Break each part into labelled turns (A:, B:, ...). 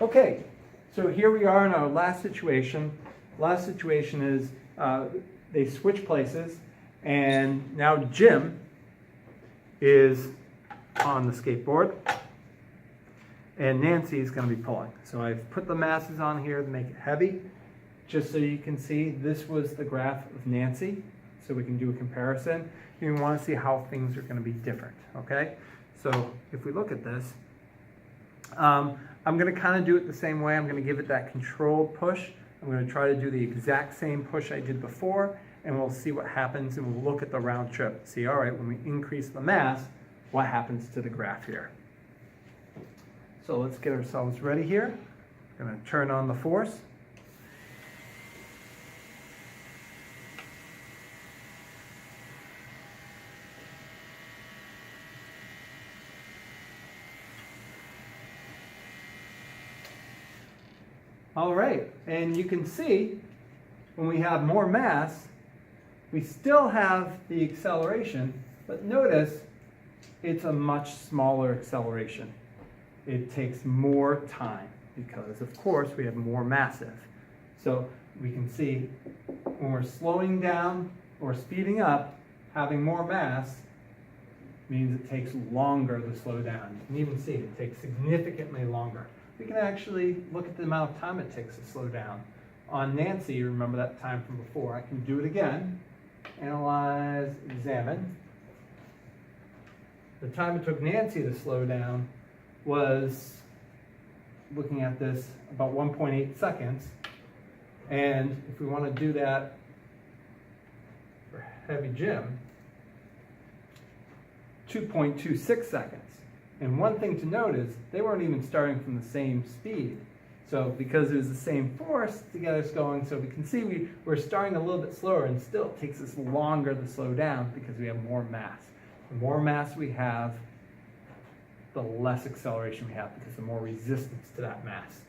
A: Okay, so here we are in our last situation. Last situation is they switch places, and now Jim is on the skateboard, and Nancy is going to be pulling. So I've put the masses on here to make it heavy, just so you can see this was the graph of Nancy, so we can do a comparison. You want to see how things are going to be different, okay? So if we look at this, I'm going to kind of do it the same way. I'm going to give it that controlled push. I'm going to try to do the exact same push I did before, and we'll see what happens, and we'll look at the round trip. See, all right, when we increase the mass, what happens to the graph here. So let's get ourselves ready here. I'm going to turn on the force. All right, and you can see when we have more mass, we still have the acceleration, but notice it's a much smaller acceleration. It takes more time because, of course, we have more massive. So we can see when we're slowing down or speeding up, having more mass means it takes longer to slow down. You can even see it takes significantly longer. We can actually look at the amount of time it takes to slow down. On Nancy, you remember that time from before. I can do it again. Analyze, examine. The time it took Nancy to slow down was, looking at this, about 1.8 seconds. And if we want to do that for Heavy Jim, 2.26 seconds. And one thing to note is they weren't even starting from the same speed. So because it was the same force to get us going, so we can see we're starting a little bit slower, and still it takes us longer to slow down because we have more mass. The more mass we have, the less acceleration we have because the more resistance to that mass.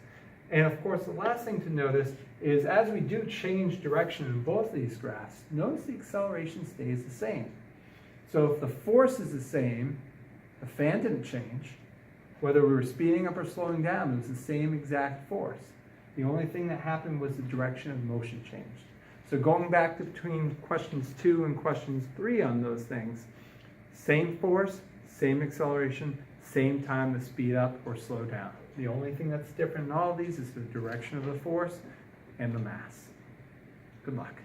A: And of course, the last thing to notice is as we do change direction in both of these graphs, notice the acceleration stays the same. So if the force is the same, the fan didn't change. Whether we were speeding up or slowing down, it was the same exact force. The only thing that happened was the direction of motion changed. So going back to between questions 2 and questions 3 on those things, same force, same acceleration, same time to speed up or slow down. The only thing that's different in all of these is the direction of the force and the mass. Good luck.